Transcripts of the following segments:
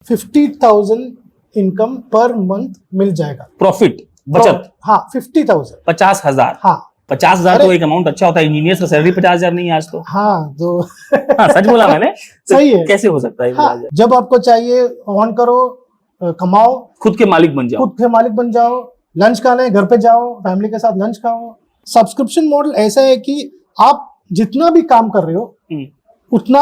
50,000 income per month मिल जाएगा, profit, बचत। हाँ 50,000। 50,000। हाँ 50,000 तो एक अमाउंट अच्छा होता है। इंजीनियर का सैलरी 50,000 नहीं है आज तो। हाँ तो हाँ सच बोला मैंने। तो सही है। कैसे हो सकता है? हाँ, जब आपको चाहिए ऑन करो, कमाओ, खुद के मालिक बन जाओ। खुद के मालिक बन जाओ, लंच खाने घर पे जाओ, फैमिली के साथ लंच खाओ। सब्सक्रिप्शन मॉडल ऐसा है कि आप जितना भी काम कर रहे हो उतना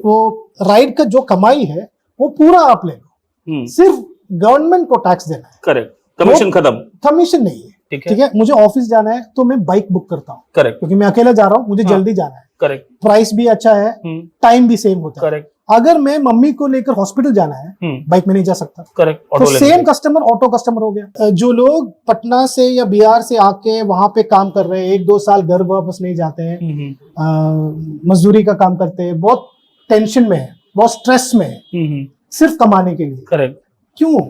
वो राइड का जो कमाई है वो पूरा आप ले लो, सिर्फ गवर्नमेंट को टैक्स देना है। करेक्ट, कमीशन खत्म। कमीशन नहीं है। ठीक है, मुझे ऑफिस जाना है तो मैं बाइक बुक करता हूँ, करेक्ट, क्योंकि मैं अकेला जा रहा हूँ, मुझे जल्दी जाना है। करेक्ट, प्राइस भी अच्छा है, टाइम भी सेम होता है। करेक्ट। अगर मैं मम्मी को लेकर हॉस्पिटल जाना है, बाइक में नहीं जा सकता। करेक्ट, तो सेम कस्टमर ऑटो कस्टमर हो गया। जो लोग पटना से या बिहार से आके वहां पे काम कर रहे हैं, 1-2 साल घर वापस नहीं जाते हैं, मजदूरी का काम करते हैं, बहुत टेंशन में है, बहुत स्ट्रेस में है, सिर्फ कमाने के लिए। करेक्ट। क्यों?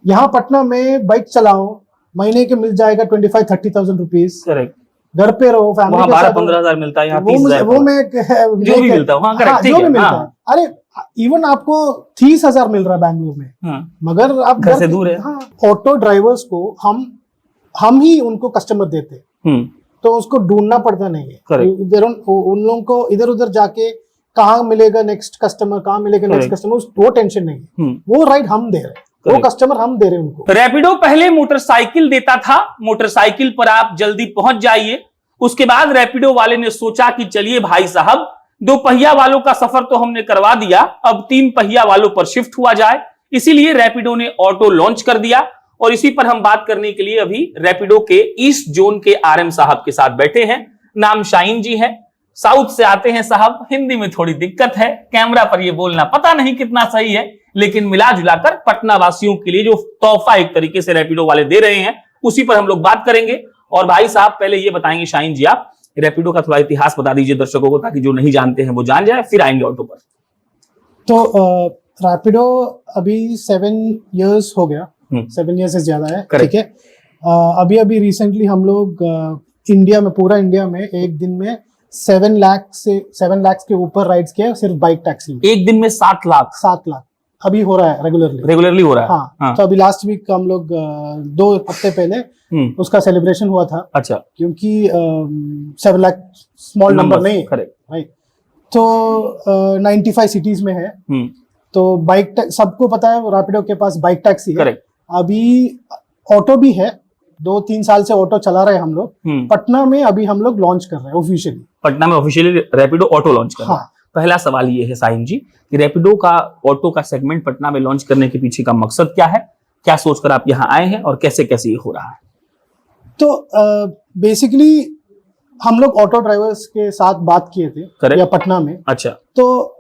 यहाँ पटना में बाइक चलाओ, महीने के मिल जाएगा 25-30,000 रुपीज। करेक्ट। घर पे रहो, फैमिली के साथ 12-15,000 मिलता है, यहाँ वो मैं जो भी मिलता है। हाँ, करेक्ट, जो भी मिलता है। अरे इवन आपको 30,000 मिल रहा है बैंगलोर में, मगर आप घर से दूर है। हाँ, ऑटो ड्राइवर्स को हम ही उनको कस्टमर देते हैं, तो उसको ढूंढना पड़ता नहीं है। इधर उन लोगों को इधर उधर जाके कहाँ मिलेगा नेक्स्ट कस्टमर, कहाँ मिलेगा नेक्स्ट कस्टमर, वो टेंशन नहीं है। वो राइड हम दे रहे हैं, वो कस्टमर हम दे रहे हैं उनको। रैपिडो पहले मोटरसाइकिल देता था, मोटरसाइकिल पर आप जल्दी पहुंच जाइए। उसके बाद रैपिडो वाले ने सोचा कि चलिए भाई साहब, 2 पहिया वालों का सफर तो हमने करवा दिया, अब 3 पहिया वालों पर शिफ्ट हुआ जाए। इसीलिए रैपिडो ने ऑटो लॉन्च कर दिया। और इसी पर हम बात करने के लिए अभी रैपिडो के ईस्ट जोन के आरएम साहब के साथ बैठे हैं। नाम शाहीन जी है, साउथ से आते हैं साहब। हिंदी में थोड़ी दिक्कत है, कैमरा पर ये बोलना पता नहीं कितना सही है, लेकिन मिला जुलाकर पटना वासियों के लिए जो तोहफा एक तरीके से रैपिडो वाले दे रहे हैं, उसी पर हम लोग बात करेंगे। और भाई साहब पहले ये बताएंगे शाहीन जी, आप रैपिडो का थोड़ा इतिहास बता दीजिए दर्शकों को, ताकि जो नहीं जानते हैं वो जान जाए, फिर आएंगे ऑटो पर। तो रैपिडो अभी 7 इयर्स हो गया, 7 इयर्स से ज्यादा है। ठीक है, अभी रिसेंटली हम लोग इंडिया में, पूरा इंडिया में एक दिन में 7 लाख के ऊपर राइड्स किए, सिर्फ बाइक टैक्सी। एक दिन में 7 लाख? 7 लाख अभी हो रहा है, रेगुलरली हो रहा है। हाँ। तो अभी लास्ट वीक हम लोग 2 हफ्ते पहले उसका सेलिब्रेशन हुआ था। अच्छा। क्योंकि 7 लाख स्मॉल नंबर नहीं है, राइट। तो 95 सिटीज में है। तो बाइक सबको पता है रैपिडो के पास बाइक टैक्सी है। अभी ऑटो भी है, 2-3 साल से ऑटो चला रहे हैं हम लोग। पटना में अभी हम लोग लॉन्च कर रहे हैं ऑफिशियली। पटना में ऑफिशियली रैपिडो ऑटो लॉन्च कर रहे हैं। पहला सवाल ये है साहिन जी कि रैपिडो का ऑटो का सेगमेंट पटना में लॉन्च करने के पीछे का मकसद क्या है, क्या सोचकर आप यहाँ आए हैं और कैसे कैसे ये हो रहा है? तो बेसिकली हम लोग ऑटो ड्राइवर्स के साथ बात किए थे या पटना में। अच्छा। तो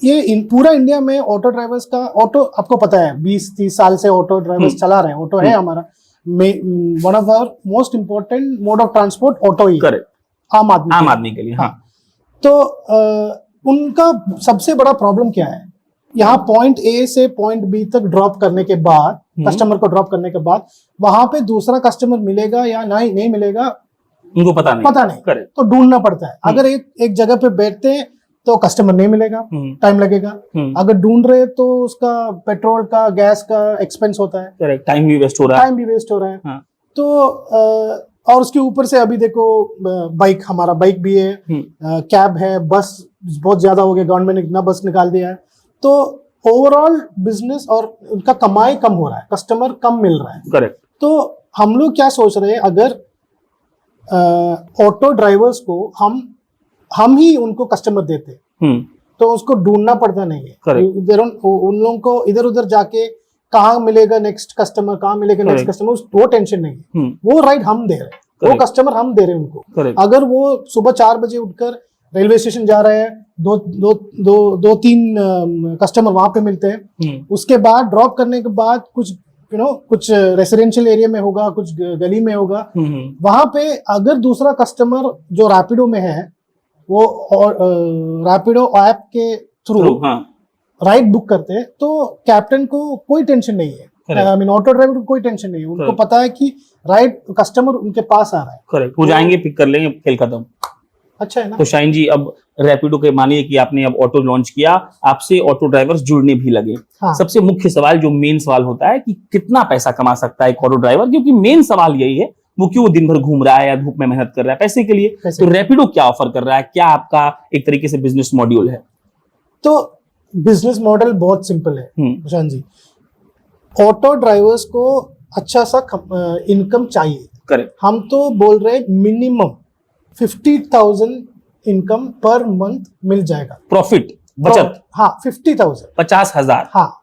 ये पूरा इंडिया में ऑटो ड्राइवर्स का, ऑटो आपको पता है 20-30 साल से ऑटो ड्राइवर्स चला रहे हैं। ऑटो है हमारा one of our most important mode of transport, auto ही। करेक्ट। आम आदमी के लिए। हाँ। तो उनका सबसे बड़ा प्रॉब्लम क्या है, यहाँ पॉइंट ए से पॉइंट बी तक ड्रॉप करने के बाद, कस्टमर को ड्रॉप करने के बाद वहां पे दूसरा कस्टमर मिलेगा या नहीं मिलेगा, उनको पता नहीं। तो ढूंढना पड़ता है। अगर एक जगह पे बैठते हैं तो कस्टमर नहीं मिलेगा, टाइम लगेगा। अगर ढूंढ रहे तो उसका पेट्रोल का, गैस का एक्सपेंस होता है, टाइम भी वेस्ट हो रहा है। तो और उसके ऊपर से अभी देखो बाइक, हमारा बाइक भी है, कैब है, बस बहुत ज्यादा हो गया, गवर्नमेंट ने इतना बस निकाल दिया है। तो ओवरऑल बिजनेस और उनका कमाई कम हो रहा है, कस्टमर कम मिल रहा है। करेक्ट। तो हम लोग क्या सोच रहे हैं, अगर ऑटो ड्राइवर्स को हम ही उनको कस्टमर देते, तो उसको ढूंढना पड़ता नहीं है। उन लोगों को इधर उधर जाके कहाँ मिलेगा नेक्स्ट कस्टमर, वो टेंशन नहीं है। वो राइड हम दे रहे हैं, वो कस्टमर हम दे रहे हैं उनको। अगर वो सुबह 4 बजे उठकर रेलवे स्टेशन जा रहे हैं, 2-3 कस्टमर वहां पे मिलते हैं। उसके बाद ड्रॉप करने के बाद कुछ रेसिडेंशियल एरिया में होगा, कुछ गली में होगा, वहां पे अगर दूसरा कस्टमर जो रैपिडो में है, वो रैपिडो ऐप के थ्रू राइड बुक करते हैं, तो कैप्टन को कोई टेंशन नहीं है। आई मीन ऑटो ड्राइवर को कोई टेंशन नहीं है। उनको पता है कि राइड कस्टमर उनके पास आ रहा है। करेक्ट। वो जाएंगे, पिक कर लेंगे, खेल खत्म। अच्छा है ना। तो शाहीन जी, अब रैपिडो के मानिए कि आपने अब ऑटो लॉन्च किया, आपसे ऑटो ड्राइवर्स जुड़ने भी लगे। हाँ। सबसे मुख्य सवाल, जो मेन सवाल होता है कि कितना पैसा कमा सकता है एक ऑटो ड्राइवर, क्योंकि मेन सवाल यही है, वो क्यों दिन भर घूम रहा है या धूप में मेहनत कर रहा है पैसे के लिए। तो रैपिडो क्या ऑफर कर रहा है, क्या आपका एक तरीके से बिजनेस मॉड्यूल है? तो बिजनेस मॉडल बहुत सिंपल है प्रशांत जी। ऑटो ड्राइवर्स को अच्छा सा इनकम चाहिए। करेक्ट। हम तो बोल रहे हैं मिनिमम 50,000 इनकम पर मंथ मिल जाएगा, प्रॉफिट, बचत। हाँ 50,000, 50,000। हाँ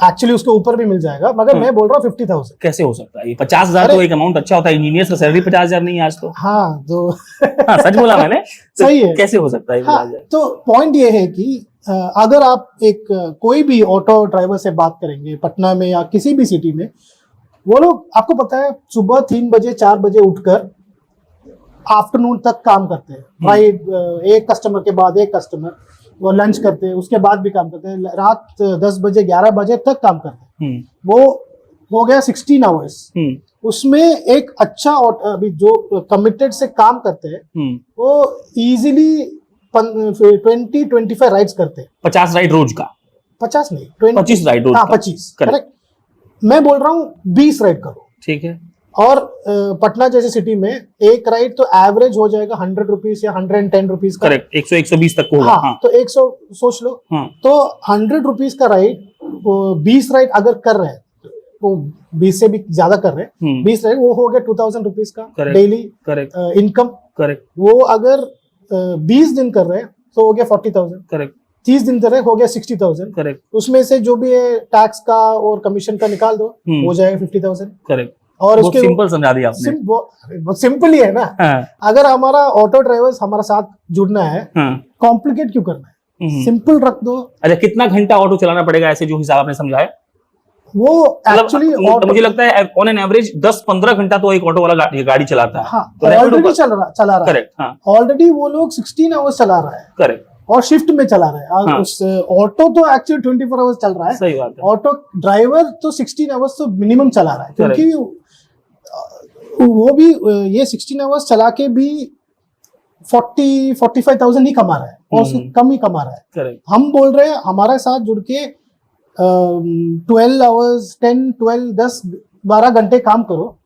एक्चुअली उसके ऊपर भी मिल जाएगा, मगर मैं बोल रहा हूँ 50,000। कैसे हो सकता है ये? 50,000 तो एक अमाउंट अच्छा होता है, इंजीनियर का सैलरी 50,000 नहीं है आज तो। हाँ तो हाँ, सच बोला मैंने। तो सही है। कैसे हो सकता है? हाँ, तो पॉइंट ये है कि अगर आप कोई भी ऑटो ड्राइवर से बात करेंगे पटना में या किसी भी सिटी में, वो लोग, आपको पता है, सुबह 3 बजे 4 बजे उठकर आफ्टरनून तक काम करते हैं, राइट। एक कस्टमर के बाद एक कस्टमर, वो लंच करते हैं, उसके बाद भी काम करते हैं, रात 10 बजे 11 बजे तक काम करते हैं। वो हो गया 16 आवर्स। उसमें एक अच्छा अभी जो कमिटेड से काम करते हैं वो इजीली 20-25 राइड्स करते हैं। 50 राइड रोज का? 50 नहीं, 25 राइड रोज। हाँ 25, करेक्ट। मैं बोल रहा हूँ 20 राइड करो, ठीक है। और पटना जैसे सिटी में एक राइड तो एवरेज हो जाएगा 100 रुपीज या 110 रुपीज का। करेक्ट, 100-120 तक होगा। हाँ, तो 100 सोच लो। तो 100 रुपीज का राइड, 20 राइड अगर कर रहे हैं, वो 20 से भी ज्यादा कर रहे हैं, 20 राइड, वो हो गया 2000 रुपीज का डेली इनकम। करेक्ट। वो अगर 20 दिन कर रहे हैं तो हो गया 40,000। करेक्ट। 30 दिन कर रहे हो गया 60,000। करेक्ट। उसमें से जो भी है टैक्स का और कमीशन का निकाल दो, हो जाएगा 50,000। करेक्ट। और उसके सिंपल समझा दिया आपने। बहुत सिंपल ही है ना। हाँ। अगर हमारा ऑटो ड्राइवर्स हमारा साथ जुड़ना है, कॉम्प्लिकेट क्यों करना है, सिंपल रख दो। अच्छा, कितना घंटा ऑटो चलाना पड़ेगा ऐसे जो हिसाब आपने समझाया? वो एक्चुअली मुझे लगता है ऑन एन एवरेज 10-15 घंटा तो एक ऑटो वाला गाड़ी चलाता है। हाँ, तो ऑलरेडी चला रहा है। करेक्ट। हाँ, ऑलरेडी वो लोग 16 आवर्स चला रहा है। करेक्ट। और शिफ्ट में चला रहा है। हाँ। उस ऑटो तो एक्चुअली 24 आवर्स चल रहा है। सही बात है। ऑटो ड्राइवर तो 16 आवर्स तो मिनिमम चला रहा है, क्योंकि वो भी ये 16 आवर्स चला के भी 40-45,000 ही कमा रहा है, और उससे कम ही कमा रहा है। करेक्ट। हम बोल रहे हैं हमारे साथ जुड़ के 12 आवर्स, 10-12 घंटे काम करो,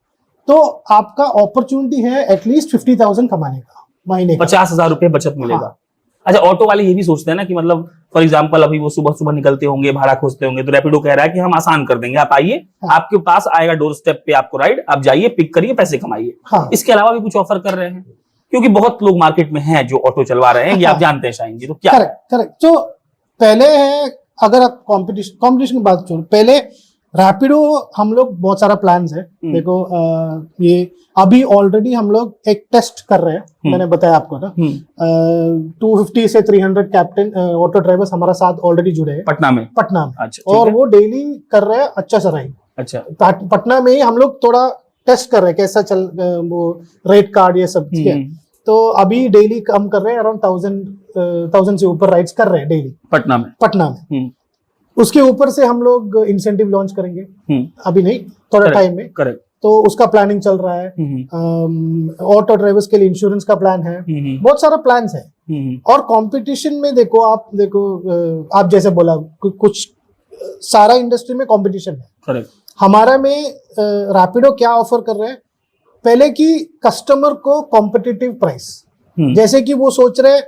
तो आपका अपॉर्चुनिटी है एटलीस्ट 50,000 कमाने का महीने का। 50,000 रुपए बचत मिलेगा। हाँ। अच्छा, ऑटो वाले ये भी सोचते हैं ना कि मतलब फॉर एग्जांपल अभी वो सुबह सुबह निकलते होंगे, भाड़ा खोजते होंगे, तो रैपिडो कह रहा है कि हम आसान कर देंगे, आप आइए। हाँ। आपके पास आएगा डोर स्टेप पे आपको राइड, आप जाइए, पिक करिए, पैसे कमाइए। हाँ। इसके अलावा भी कुछ ऑफर कर रहे हैं? क्योंकि बहुत लोग मार्केट में हैं जो ऑटो चलवा रहे हैं, ये आप जानते हैं शाहीन जी, तो क्या? करेक्ट। तो पहले है, अगर आप कॉम्पिटिशन की बात करो, पहले रैपिडो हम लोग बहुत सारा प्लान्स है। देखो ये अभी ऑलरेडी हम लोग एक टेस्ट कर रहे हैं, मैंने बताया आपको ना। 250 से 300 कैप्टन ऑटो ड्राइवर्स हमारा साथ ऑलरेडी जुड़े हैं पटना में। अच्छा, और वो डेली कर रहे हैं अच्छा सा राइड। अच्छा, पटना में ही हम लोग थोड़ा टेस्ट कर रहे हैं कैसा चल, वो रेट कार्ड ये सब ठीक है। तो अभी डेली कम कर रहे हैं, अराउंड 1000 से ऊपर राइड्स कर रहे हैं डेली पटना में। उसके ऊपर से हम लोग इंसेंटिव लॉन्च करेंगे, अभी नहीं, थोड़ा टाइम में। करेक्ट। तो उसका प्लानिंग चल रहा है। ऑटो ड्राइवर्स के लिए इंश्योरेंस का प्लान है, बहुत सारा प्लान्स है। और कंपटीशन में देखो, आप जैसे बोला कुछ सारा इंडस्ट्री में कंपटीशन है। करेक्ट। हमारा में रैपिडो क्या ऑफर कर रहे हैं, पहले की कस्टमर को कॉम्पिटिटिव प्राइस, जैसे कि वो सोच रहे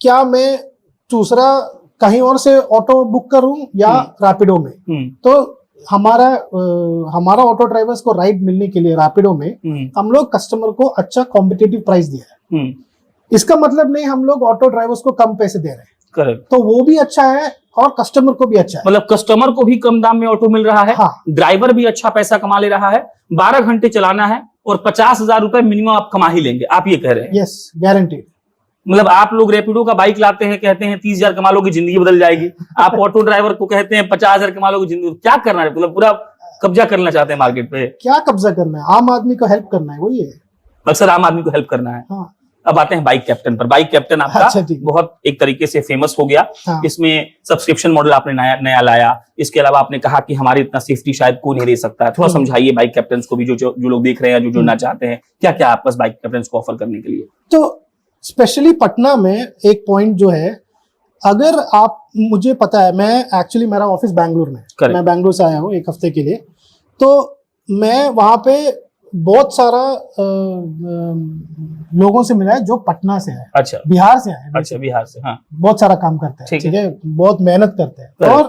क्या मैं दूसरा कहीं और से ऑटो बुक करूं या रैपिडो में, तो हमारा ऑटो ड्राइवर्स को राइड मिलने के लिए रैपिडो में हम लोग कस्टमर को अच्छा कॉम्पिटिटिव प्राइस दिया है। इसका मतलब नहीं हम लोग ऑटो ड्राइवर्स को कम पैसे दे रहे हैं। करेक्ट। तो वो भी अच्छा है और कस्टमर को भी अच्छा है, मतलब कस्टमर को भी कम दाम में ऑटो मिल रहा है। हाँ। ड्राइवर भी अच्छा पैसा कमा ले रहा है, 12 घंटे चलाना है और 50,000 रुपए मिनिमम आप कमा ही लेंगे, आप ये कह रहे हैं? Yes, guaranteed. मतलब आप लोग रैपिडो का बाइक लाते हैं, कहते हैं 30,000 कमा लोगे जिंदगी बदल जाएगी, आप ऑटो ड्राइवर को कहते हैं 50,000 कमा लोगे जिंदगी, क्या करना है? मतलब पूरा कब्जा करना चाहते हैं मार्केट पे? क्या कब्जा करना है, आम आदमी को हेल्प करना है, वही है, अक्सर आम आदमी को हेल्प करना है। हाँ। अब आते हैं बाइक कैप्टन पर। बाइक कैप्टन आपका बहुत एक तरीके से फेमस हो गया। हाँ। इसमें सब्सक्रिप्शन मॉडल आपने नया लाया, इसके अलावा आपने कहा कि हमारी इतना सेफ्टी शायद कोई नहीं दे सकता है। थोड़ा समझाइए बाइक कैप्टन को भी, जो लोग देख रहे हैं, जो जुड़ना चाहते हैं, क्या क्या आपके पास बाइक कैप्टन को ऑफर करने के लिए? तो स्पेशली पटना में एक पॉइंट जो है, अगर आप, मुझे पता है, मैं एक्चुअली मेरा ऑफिस बैंगलोर में है, मैं बैंगलोर से आया हूँ 1 हफ्ते के लिए, तो मैं वहाँ पे बहुत सारा लोगों से मिला है जो पटना से है, अच्छा, बिहार से है, अच्छा, बिहार से, हाँ, बहुत सारा काम करते हैं, ठीक है, बहुत मेहनत करते हैं। और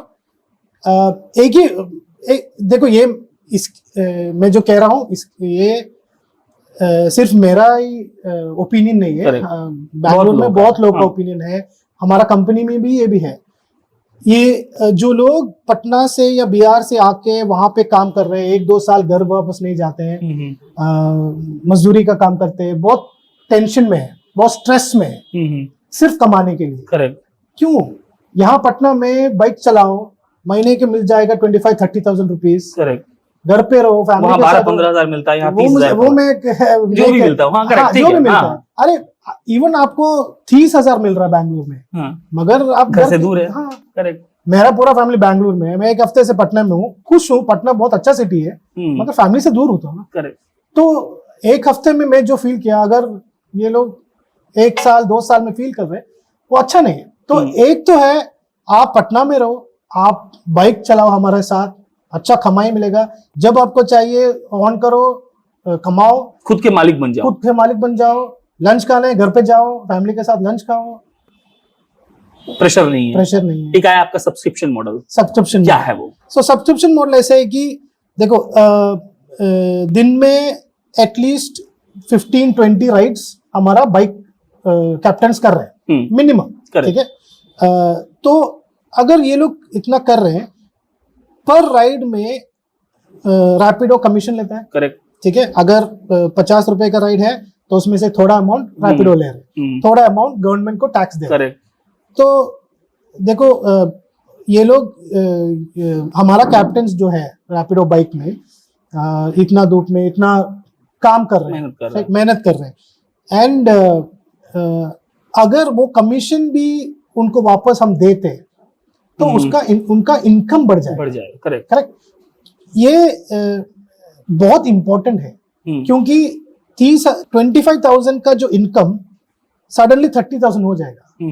देखो ये मैं जो कह रहा हूँ ये सिर्फ मेरा ही ओपिनियन नहीं है, बैंगलोर में बहुत लोगों का ओपिनियन है, हमारा कंपनी में भी ये भी है। ये जो लोग पटना से या बिहार से आके वहां पे काम कर रहे हैं, 1-2 साल घर वापस नहीं जाते हैं, मजदूरी का काम करते हैं, बहुत टेंशन में है, बहुत स्ट्रेस में है, सिर्फ कमाने के लिए। करेक्ट। क्यों? यहाँ पटना में बाइक चलाओ, महीने के मिल जाएगा 25-30,000 रुपीज। करेक्ट। घर पे रहो, फैमिली के साथ। 12-15,000 मिलता है, यहाँ वो मैं जो भी मिलता है, जो भी मिलता है। अरे इवन आपको 30,000 मिल रहा है बैंगलोर में, मगर आप घर से दूर है। हाँ, करेक्ट। मेरा पूरा फैमिली बैंगलोर में है, मैं 1 हफ्ते से पटना में हूँ, खुश हूँ, पटना बहुत अच्छा सिटी है, मगर फैमिली से दूर होता हूँ। करेक्ट। तो 1 हफ्ते में मैं जो फील किया, अगर ये लोग 1 साल 2 साल में फील कर रहे, वो अच्छा नहीं है। तो एक तो है आप पटना में रहो, आप बाइक चलाओ हमारे साथ, अच्छा कमाई मिलेगा, जब आपको चाहिए ऑन करो, कमाओ, खुद के मालिक बन जाओ, खुद के मालिक बन जाओ, लंच खाने घर पे जाओ, फैमिली के साथ लंच खाओ, प्रेशर नहीं है, प्रेशर नहीं है। एक है आपका सब्सक्रिप्शन मॉडल। सब्सक्रिप्शन क्या है वो? सब्सक्रिप्शन मॉडल ऐसा है कि देखो दिन में एटलीस्ट 15-20 राइड्स हमारा बाइक कैप्टन्स कर रहे हैं मिनिमम, ठीक है। तो अगर ये लोग इतना कर रहे हैं, पर राइड में रैपिडो कमीशन लेता है। करेक्ट। ठीक है, अगर 50 रुपए का राइड है तो उसमें से थोड़ा अमाउंट रैपिडो ले रहे हैं, थोड़ा अमाउंट गवर्नमेंट को टैक्स दे रहे हैं। तो देखो ये लोग हमारा कैप्टन जो है रैपिडो बाइक में इतना धूप में इतना काम कर रहे हैं, मेहनत कर रहे हैं, एंड अगर वो कमीशन भी उनको वापस हम देते तो उनका इनकम बढ़ जाए। करेक्ट। ये बहुत इंपॉर्टेंट है, क्योंकि 25,000 का जो इनकम सडनली 30,000 हो जाएगा।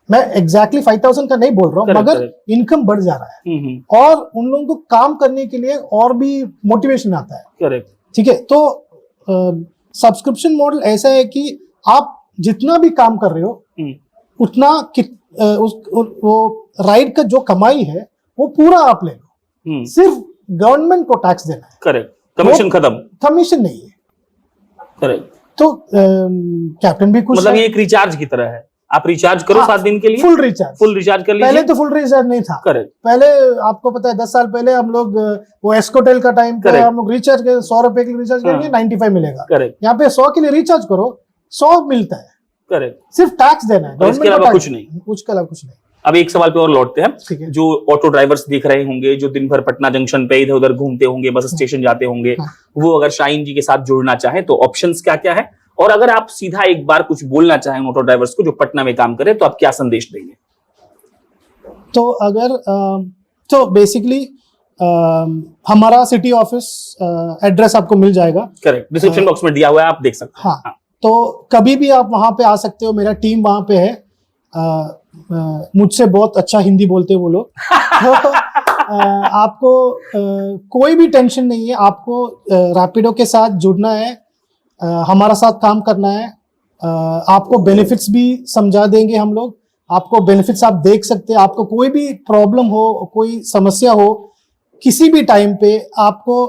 मैं एग्जैक्टली 5,000 का नहीं बोल रहा हूँ, मगर इनकम बढ़ जा रहा है, और उन लोगों को काम करने के लिए और भी मोटिवेशन आता है। करेक्ट। ठीक है, तो सब्सक्रिप्शन मॉडल ऐसा है कि आप जितना भी काम कर रहे हो उतना वो राइड का जो कमाई है वो पूरा आप ले लो, सिर्फ गवर्नमेंट को टैक्स देना है। करेक्ट। कमीशन खत्म, कमीशन नहीं है। करेक्ट। तो कैप्टन भी कुछ, मतलब ये एक रिचार्ज की तरह है, आप रिचार्ज करो 7 दिन के लिए, फुल रिचार्ज कर लीजिए। पहले तो फुल रिचार्ज नहीं था। करेक्ट। पहले आपको पता है 10 साल पहले हम लोग वो एस्कोटेल का टाइम पे हम लोग रिचार्ज 100 रुपए के लिए रिचार्ज करेंगे, 95 मिलेगा। करेक्ट। यहाँ पे 100 के लिए रिचार्ज करो, 100 मिलता है। करेक्ट। सिर्फ टैक्स देना है, इसके अलावा कुछ नहीं, उसके अलावा कुछ नहीं। अब एक सवाल पे और लौटते हैं। जो ऑटो ड्राइवर्स देख रहे होंगे, जो दिन भर पटना जंक्शन पे इधर उधर घूमते होंगे, बस स्टेशन जाते होंगे, वो अगर शाहीन जी के साथ जुड़ना चाहे तो ऑप्शंस क्या क्या है, और अगर आप सीधा एक बार कुछ बोलना चाहें ऑटो ड्राइवर्स को जो पटना में काम करे, तो आप क्या संदेश देंगे? तो अगर तो बेसिकली हमारा सिटी ऑफिस एड्रेस आपको मिल जाएगा। करेक्ट, डिस्क्रिप्शन बॉक्स में दिया हुआ है, आप देख सकते हैं। हाँ, तो कभी भी आप वहां पे आ सकते हो, मेरा टीम वहां पे है। मुझसे बहुत अच्छा हिंदी बोलते हैं वो लोग। तो आपको कोई भी टेंशन नहीं है, आपको रैपिडो के साथ जुड़ना है, हमारा साथ काम करना है। आपको बेनिफिट्स भी समझा देंगे हम लोग, आपको बेनिफिट्स आप देख सकते हैं। आपको कोई भी प्रॉब्लम हो, कोई समस्या हो, किसी भी टाइम पे आपको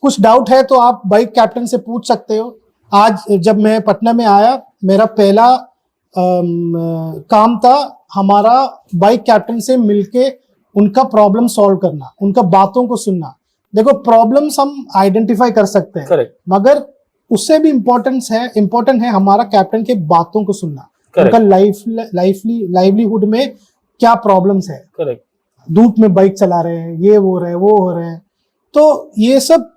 कुछ डाउट है तो आप बाइक कैप्टन से पूछ सकते हो। आज जब मैं पटना में आया, मेरा पहला काम था हमारा बाइक कैप्टन से मिलके उनका प्रॉब्लम सॉल्व करना, उनका बातों को सुनना। देखो प्रॉब्लम्स हम आइडेंटिफाई कर सकते हैं, मगर उससे भी इम्पोर्टेंट है हमारा कैप्टन के बातों को सुनना, उनका लाइवलीहुड में क्या प्रॉब्लम्स है। करेक्ट। धूप में बाइक चला रहे हैं, ये हो रहे हैं, वो हो रहे हैं, तो ये सब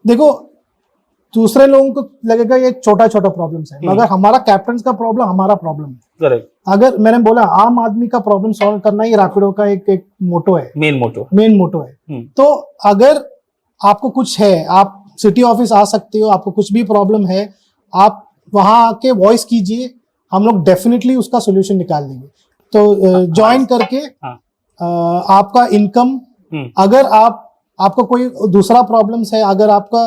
देखो दूसरे लोगों को लगेगा ये छोटा छोटा प्रॉब्लम्स है, मगर हमारा कैप्टन का प्रॉब्लम हमारा प्रॉब्लम है। करेक्ट। अगर मैंने बोला आम आदमी का प्रॉब्लम सॉल्व करना ही रैपिडो का एक मोटो है, मेन मोटो है। तो अगर आपको कुछ है, आप सिटी ऑफिस आ सकते हो, आपको कुछ भी प्रॉब्लम है, आप वहां आके वॉइस कीजिए, हम लोग डेफिनेटली उसका सोल्यूशन निकाल देंगे। तो ज्वाइन करके आपका इनकम, अगर आपका कोई दूसरा प्रॉब्लम्स है, अगर आपका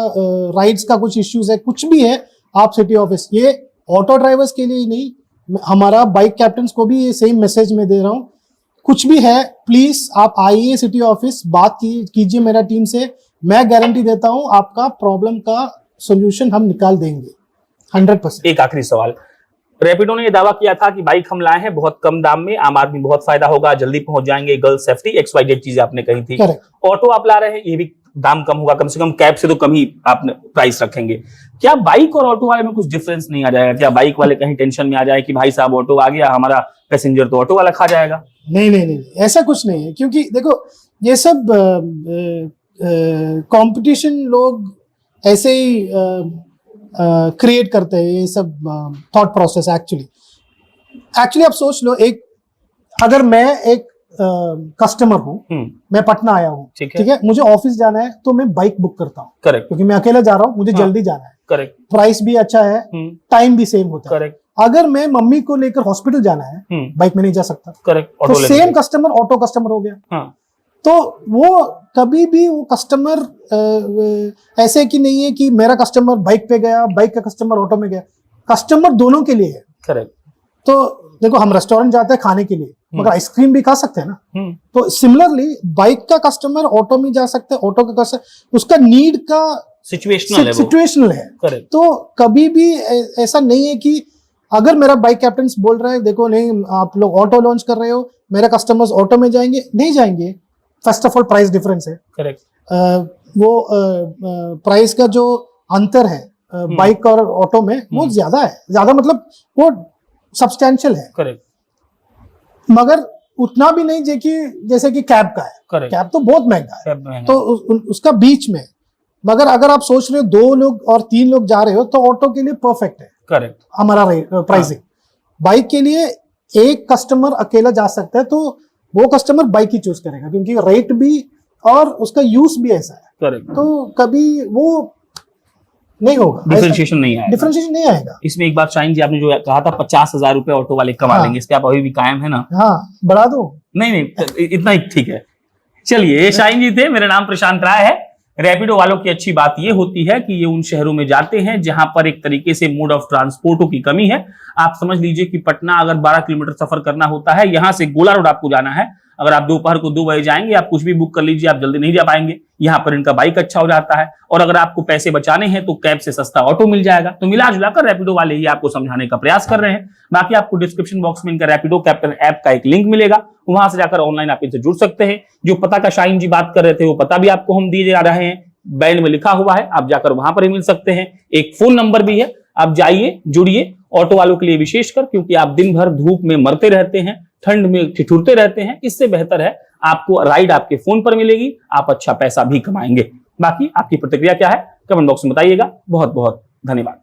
राइड्स का कुछ इश्यूज है, कुछ भी है, आप सिटी ऑफिस, ये ऑटो ड्राइवर्स के लिए ही नहीं, हमारा बाइक कैप्टन्स को भी ये सेम मैसेज में दे रहा हूँ, कुछ भी है प्लीज आप आइए सिटी ऑफिस, बात कीजिए मेरा टीम से, मैं गारंटी देता हूँ आपका प्रॉब्लम का सोल्यूशन हम निकाल देंगे 100%। एक आखिरी सवाल, रैपिडो ने यह दावा किया था कि बाइक हम लाए हैं बहुत कम दाम में, आम आदमी बहुत फायदा होगा, जल्दी पहुंच जाएंगे, गर्ल सेफ्टी XYZ चीजें आपने कही थी। ऑटो आप ला रहे हैं, ये भी दाम कम होगा, कम से कम कैब से तो कम ही आप प्राइस रखेंगे। क्या बाइक और ऑटो वाले में कुछ डिफरेंस नहीं आ जाएगा? क्या बाइक वाले कहीं टेंशन में आ जाए कि भाई साहब ऑटो आ गया, हमारा पैसेंजर तो ऑटो वाला खा जाएगा? नहीं, ऐसा कुछ नहीं है, क्योंकि देखो ये सब कंपटीशन लोग ऐसे ही क्रिएट करते हैं, ये सब थॉट प्रोसेस। एक्चुअली आप सोच लो, अगर मैं एक कस्टमर हूँ, मैं पटना आया हूँ, ठीक है, मुझे ऑफिस जाना है तो मैं बाइक बुक करता हूँ, करेक्ट, क्योंकि मैं अकेला जा रहा हूँ, मुझे जल्दी जाना है, करेक्ट, प्राइस भी अच्छा है, टाइम भी सेम होता है, करेक्ट। अगर मैं मम्मी को लेकर हॉस्पिटल जाना है, बाइक में नहीं जा सकता, करेक्ट, तो सेम कस्टमर ऑटो कस्टमर हो गया। तो वो कभी भी वो कस्टमर ऐसे कि नहीं है कि मेरा कस्टमर बाइक पे गया, बाइक का कस्टमर ऑटो में गया, कस्टमर दोनों के लिए है, करेक्ट। तो देखो हम रेस्टोरेंट जाते हैं खाने के लिए, मगर आइसक्रीम भी खा सकते हैं ना। तो सिमिलरली बाइक का कस्टमर ऑटो में जा सकते हैं, ऑटो का कस्टमर उसका नीड का सिचुएशनल है, करेक्ट। तो कभी भी ऐसा नहीं है कि अगर मेरा बाइक कैप्टन बोल रहा है देखो नहीं आप लोग ऑटो लॉन्च कर रहे हो, मेरे कस्टमर्स ऑटो में जाएंगे, नहीं जाएंगे। First of all price difference है, करेक्ट। वो प्राइस का जो अंतर है बाइक और ऑटो में वो ज्यादा है, ज्यादा मतलब वो सब्सटैंशियल है, करेक्ट। मगर उतना भी नहीं जैसे कि कैब का है, करेक्ट। कैब तो बहुत महंगा है, तो उसका बीच में। मगर अगर आप सोच रहे हो 2 लोग और 3 लोग जा रहे हो तो ऑटो के लिए परफेक्ट है, करेक्ट, हमारा प्राइसिंग। बाइक के लिए एक कस्टमर अकेला जा सकता है, तो वो कस्टमर बाइक ही चूज करेगा, क्योंकि रेट भी और उसका यूज भी ऐसा है, करेक्ट। तो कभी वो नहीं होगा, डिफरेंशिएशन नहीं आएगा। इसमें एक बात शाहीन जी, आपने जो कहा था 50,000 रुपए ऑटो वाले कमा लेंगे, इस पे आप अभी भी कायम है ना? हाँ, बढ़ा दो। नहीं, इतना ही ठीक है। चलिए, शाहीन जी थे, मेरा नाम प्रशांत राय है। रैपिडो वालों की अच्छी बात ये होती है कि ये उन शहरों में जाते हैं जहां पर एक तरीके से मोड ऑफ ट्रांसपोर्टों की कमी है। आप समझ लीजिए कि पटना अगर 12 किलोमीटर सफर करना होता है, यहां से गोला रोड आपको जाना है, अगर आप दोपहर को 2 बजे जाएंगे, आप कुछ भी बुक कर लीजिए, आप जल्दी नहीं जा पाएंगे। यहाँ पर इनका बाइक अच्छा हो जाता है, और अगर आपको पैसे बचाने हैं तो कैब से सस्ता ऑटो मिल जाएगा। तो मिला जुलाकर रैपिडो वाले ही आपको समझाने का प्रयास कर रहे हैं। बाकी आपको डिस्क्रिप्शन बॉक्स में इनका रैपिडो कैप्टन ऐप का एक लिंक मिलेगा, वहां से जाकर ऑनलाइन आप इनसे जुड़ सकते हैं। जो पता का शाहीन जी बात कर रहे थे, वो पता भी आपको हम दिए जा रहे हैं, बैंड में लिखा हुआ है, आप जाकर वहां पर ही मिल सकते हैं। एक फोन नंबर भी है, आप जाइए, जुड़िए। ऑटो वालों के लिए विशेषकर, क्योंकि आप दिन भर धूप में मरते रहते हैं, ठंड में ठिठुरते रहते हैं, इससे बेहतर है आपको राइड आपके फोन पर मिलेगी, आप अच्छा पैसा भी कमाएंगे। बाकी आपकी प्रतिक्रिया क्या है कमेंट बॉक्स में बताइएगा। बहुत बहुत धन्यवाद।